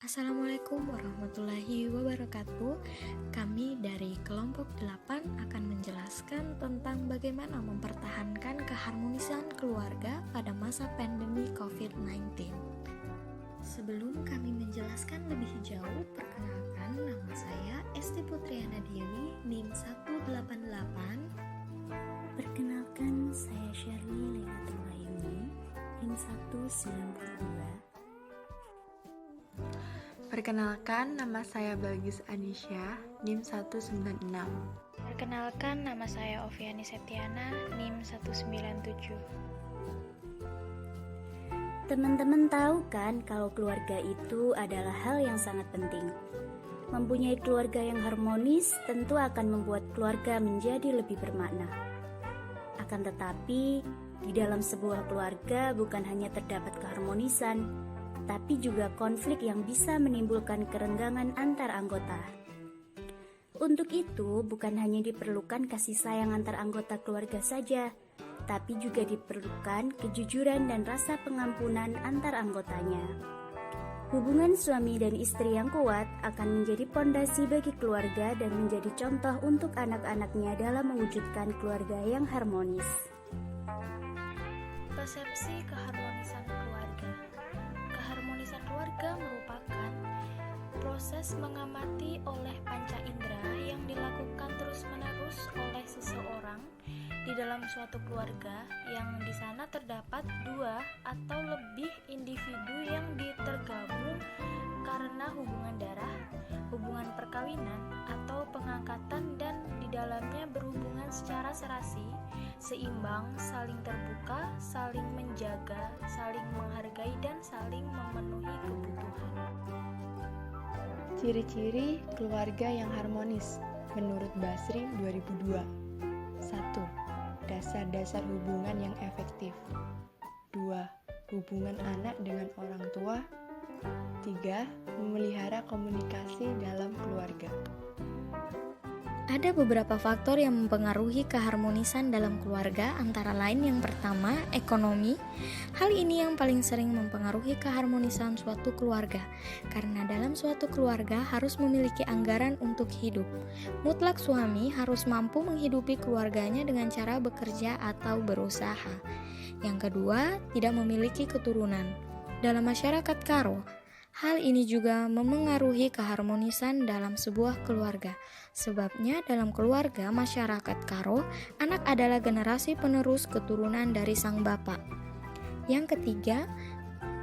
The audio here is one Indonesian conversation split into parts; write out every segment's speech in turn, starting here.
Assalamualaikum warahmatullahi wabarakatuh. Kami dari kelompok 8 akan menjelaskan tentang bagaimana mempertahankan keharmonisan keluarga pada masa pandemi COVID-19. Sebelum kami menjelaskan lebih jauh, perkenalkan, nama saya Esti Putriana Dewi, NIM 188. Perkenalkan, saya Shirley Lailatul Wahyuni, NIM 192. Perkenalkan, nama saya Balgis Anisya, NIM 196. Perkenalkan, nama saya Oviani Septiana, NIM 197. Teman-teman tahu kan kalau keluarga itu adalah hal yang sangat penting. Mempunyai keluarga yang harmonis tentu akan membuat keluarga menjadi lebih bermakna. Akan tetapi, di dalam sebuah keluarga bukan hanya terdapat keharmonisan, tapi juga konflik yang bisa menimbulkan kerenggangan antar anggota. Untuk itu, bukan hanya diperlukan kasih sayang antar anggota keluarga saja, tapi juga diperlukan kejujuran dan rasa pengampunan antar anggotanya. Hubungan suami dan istri yang kuat akan menjadi pondasi bagi keluarga dan menjadi contoh untuk anak-anaknya dalam mewujudkan keluarga yang harmonis. Persepsi keharmonisan keluarga. Keharmonisan keluarga merupakan proses mengamati oleh panca indera yang dilakukan terus-menerus oleh seseorang di dalam suatu keluarga yang di sana terdapat dua atau lebih individu yang tergabung karena hubungan darah, hubungan perkawinan atau pengangkatan, dan di dalamnya berhubungan secara serasi, seimbang, saling terbuka, saling menjaga, saling menghargai, dan saling memenuhi kebutuhan. Ciri-ciri keluarga yang harmonis menurut Basri 2002. 1. Dasar-dasar hubungan yang efektif. 2. Hubungan anak dengan orang tua. 3. Memelihara komunikasi dalam keluarga. Ada beberapa faktor yang mempengaruhi keharmonisan dalam keluarga, antara lain yang pertama, ekonomi. Hal ini yang paling sering mempengaruhi keharmonisan suatu keluarga, karena dalam suatu keluarga harus memiliki anggaran untuk hidup. Mutlak suami harus mampu menghidupi keluarganya dengan cara bekerja atau berusaha. Yang kedua, tidak memiliki keturunan. Dalam masyarakat Karo, hal ini juga memengaruhi keharmonisan dalam sebuah keluarga. Sebabnya dalam keluarga masyarakat Karo, anak adalah generasi penerus keturunan dari sang bapak. Yang ketiga,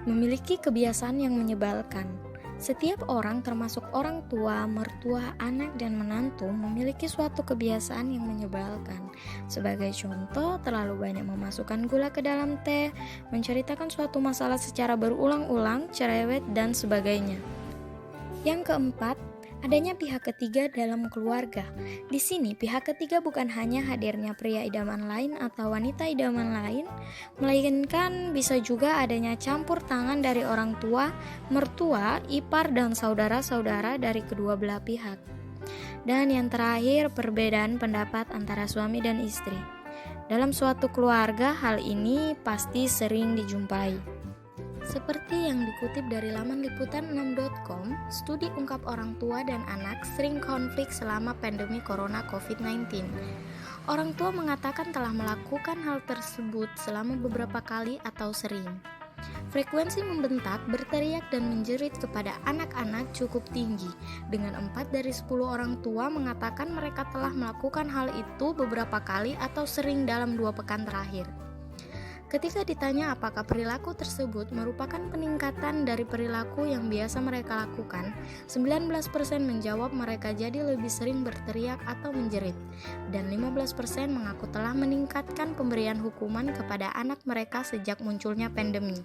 memiliki kebiasaan yang menyebalkan. Setiap orang termasuk orang tua, mertua, anak, dan menantu memiliki suatu kebiasaan yang menyebalkan. Sebagai contoh, terlalu banyak memasukkan gula ke dalam teh, menceritakan suatu masalah secara berulang-ulang, cerewet, dan sebagainya. Yang keempat, adanya pihak ketiga dalam keluarga. Di sini, pihak ketiga bukan hanya hadirnya pria idaman lain atau wanita idaman lain, melainkan bisa juga adanya campur tangan dari orang tua, mertua, ipar, dan saudara-saudara dari kedua belah pihak. Dan yang terakhir, perbedaan pendapat antara suami dan istri. Dalam suatu keluarga, hal ini pasti sering dijumpai. Seperti yang dikutip dari laman liputan6.com, studi ungkap orang tua dan anak sering konflik selama pandemi corona COVID-19. Orang tua mengatakan telah melakukan hal tersebut selama beberapa kali atau sering. Frekuensi membentak, berteriak, dan menjerit kepada anak-anak cukup tinggi, dengan 4 dari 10 orang tua mengatakan mereka telah melakukan hal itu beberapa kali atau sering dalam 2 pekan terakhir. Ketika ditanya apakah perilaku tersebut merupakan peningkatan dari perilaku yang biasa mereka lakukan, 19% menjawab mereka jadi lebih sering berteriak atau menjerit, dan 15% mengaku telah meningkatkan pemberian hukuman kepada anak mereka sejak munculnya pandemi.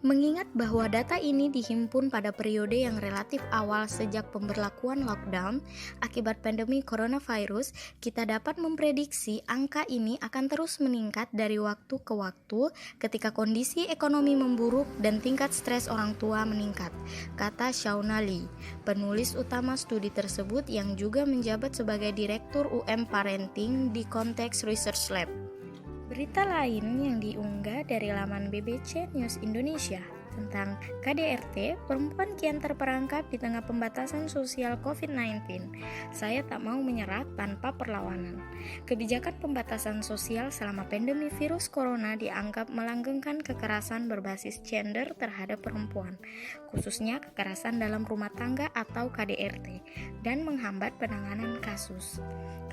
Mengingat bahwa data ini dihimpun pada periode yang relatif awal sejak pemberlakuan lockdown akibat pandemi coronavirus, kita dapat memprediksi angka ini akan terus meningkat dari waktu ke waktu ketika kondisi ekonomi memburuk dan tingkat stres orang tua meningkat, kata Shauna Lee, penulis utama studi tersebut yang juga menjabat sebagai Direktur Parenting di Context Research Lab. Berita lain yang diunggah dari laman BBC News Indonesia. tentang KDRT, perempuan kian terperangkap di tengah pembatasan sosial COVID-19. Saya tak mau menyerah tanpa perlawanan. Kebijakan pembatasan sosial selama pandemi virus corona dianggap melanggengkan kekerasan berbasis gender terhadap perempuan, khususnya kekerasan dalam rumah tangga atau KDRT, dan menghambat penanganan kasus.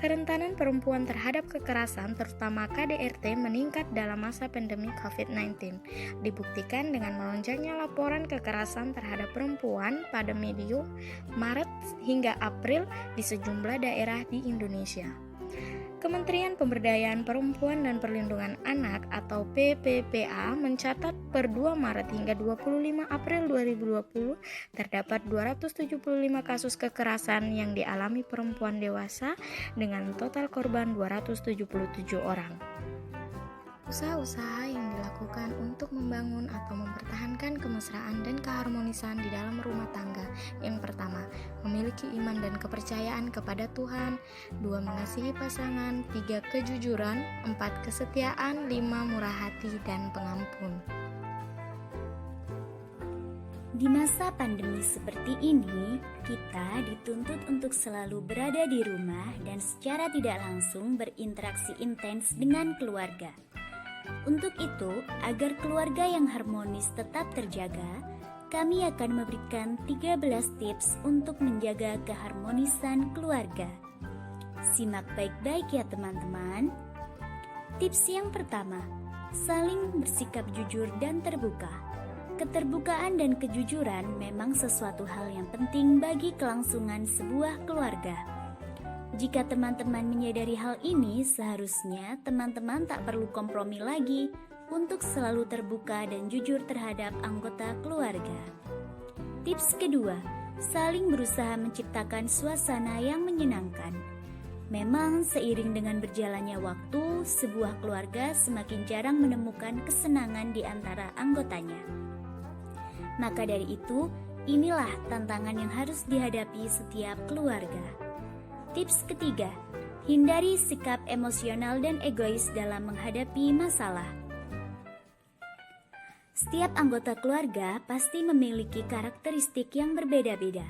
Kerentanan perempuan terhadap kekerasan, terutama KDRT, meningkat dalam masa pandemi COVID-19. Dibuktikan dengan melonjaknya laporan kekerasan terhadap perempuan pada medium Maret hingga April di sejumlah daerah di Indonesia. Kementerian Pemberdayaan Perempuan dan Perlindungan Anak atau PPPA mencatat per 2 Maret hingga 25 April 2020 terdapat 275 kasus kekerasan yang dialami perempuan dewasa dengan total korban 277 orang. Usaha-usaha yang dilakukan untuk membangun atau mempertahankan kemesraan dan keharmonisan di dalam rumah tangga. Yang pertama, memiliki iman dan kepercayaan kepada Tuhan. 2. Mengasihi pasangan. 3. Kejujuran. 4. Kesetiaan. 5. Murah hati dan pengampun. Di masa pandemi seperti ini, kita dituntut untuk selalu berada di rumah dan secara tidak langsung berinteraksi intens dengan keluarga. Untuk itu, agar keluarga yang harmonis tetap terjaga, kami akan memberikan 13 tips untuk menjaga keharmonisan keluarga. Simak baik-baik ya teman-teman. Tips yang pertama, saling bersikap jujur dan terbuka. Keterbukaan dan kejujuran memang sesuatu hal yang penting bagi kelangsungan sebuah keluarga. Jika teman-teman menyadari hal ini, seharusnya teman-teman tak perlu kompromi lagi untuk selalu terbuka dan jujur terhadap anggota keluarga. Tips kedua, saling berusaha menciptakan suasana yang menyenangkan. Memang seiring dengan berjalannya waktu, sebuah keluarga semakin jarang menemukan kesenangan di antara anggotanya. Maka dari itu, inilah tantangan yang harus dihadapi setiap keluarga. Tips ketiga, hindari sikap emosional dan egois dalam menghadapi masalah. Setiap anggota keluarga pasti memiliki karakteristik yang berbeda-beda,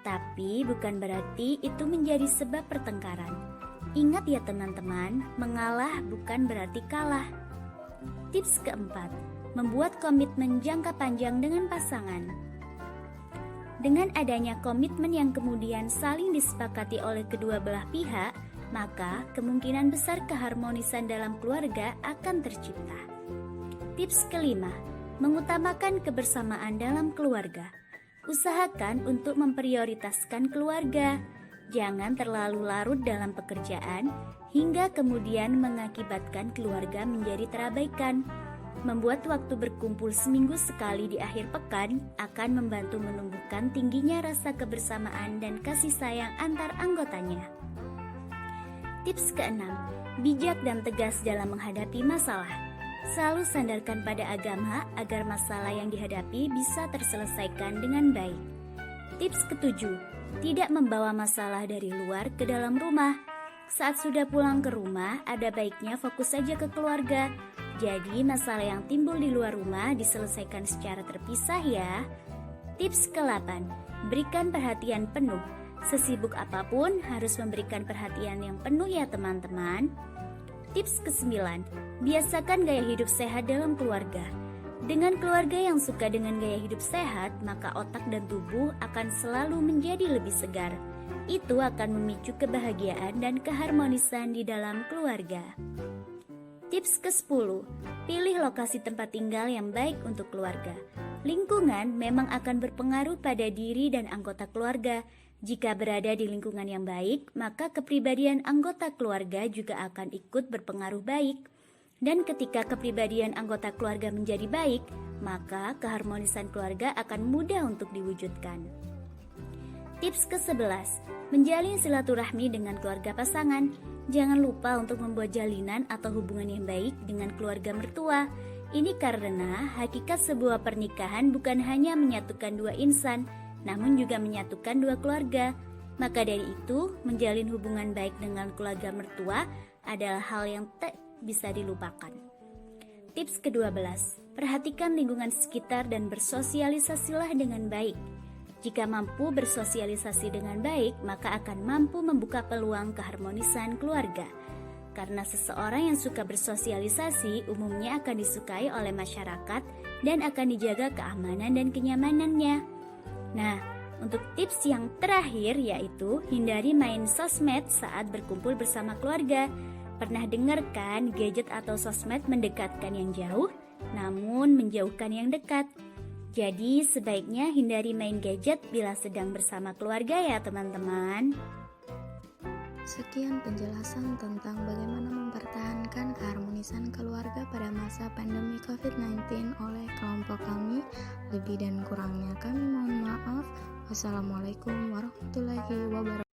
tapi bukan berarti itu menjadi sebab pertengkaran. Ingat ya teman-teman, mengalah bukan berarti kalah. Tips keempat, membuat komitmen jangka panjang dengan pasangan. Dengan adanya komitmen yang kemudian saling disepakati oleh kedua belah pihak, maka kemungkinan besar keharmonisan dalam keluarga akan tercipta. Tips kelima, mengutamakan kebersamaan dalam keluarga. Usahakan untuk memprioritaskan keluarga. Jangan terlalu larut dalam pekerjaan hingga kemudian mengakibatkan keluarga menjadi terabaikan. Membuat waktu berkumpul seminggu sekali di akhir pekan akan membantu menumbuhkan tingginya rasa kebersamaan dan kasih sayang antar anggotanya. Tips keenam, bijak dan tegas dalam menghadapi masalah. Selalu sandarkan pada agama agar masalah yang dihadapi bisa terselesaikan dengan baik. Tips ketujuh, tidak membawa masalah dari luar ke dalam rumah. Saat sudah pulang ke rumah, ada baiknya fokus saja ke keluarga. Jadi masalah yang timbul di luar rumah diselesaikan secara terpisah ya. Tips ke-8, berikan perhatian penuh. Sesibuk apapun harus memberikan perhatian yang penuh ya teman-teman. Tips ke-9, biasakan gaya hidup sehat dalam keluarga. Dengan keluarga yang suka dengan gaya hidup sehat, maka otak dan tubuh akan selalu menjadi lebih segar. Itu akan memicu kebahagiaan dan keharmonisan di dalam keluarga. Tips ke-10, pilih lokasi tempat tinggal yang baik untuk keluarga. Lingkungan memang akan berpengaruh pada diri dan anggota keluarga. Jika berada di lingkungan yang baik, maka kepribadian anggota keluarga juga akan ikut berpengaruh baik. Dan ketika kepribadian anggota keluarga menjadi baik, maka keharmonisan keluarga akan mudah untuk diwujudkan. Tips ke-11, menjalin silaturahmi dengan keluarga pasangan. Jangan lupa untuk membuat jalinan atau hubungan yang baik dengan keluarga mertua. Ini karena hakikat sebuah pernikahan bukan hanya menyatukan dua insan, namun juga menyatukan dua keluarga. Maka dari itu, menjalin hubungan baik dengan keluarga mertua adalah hal yang tak bisa dilupakan. Tips ke-12, Perhatikan lingkungan sekitar dan bersosialisasilah dengan baik. Jika mampu bersosialisasi dengan baik, maka akan mampu membuka peluang keharmonisan keluarga. Karena seseorang yang suka bersosialisasi umumnya akan disukai oleh masyarakat dan akan dijaga keamanan dan kenyamanannya. Nah, untuk tips yang terakhir yaitu hindari main sosmed saat berkumpul bersama keluarga. Pernah dengar kan gadget atau sosmed mendekatkan yang jauh, namun menjauhkan yang dekat? Jadi sebaiknya hindari main gadget bila sedang bersama keluarga ya teman-teman. Sekian penjelasan tentang bagaimana mempertahankan keharmonisan keluarga pada masa pandemi COVID-19 oleh kelompok kami. Lebih dan kurangnya kami mohon maaf. Wassalamualaikum warahmatullahi wabarakatuh.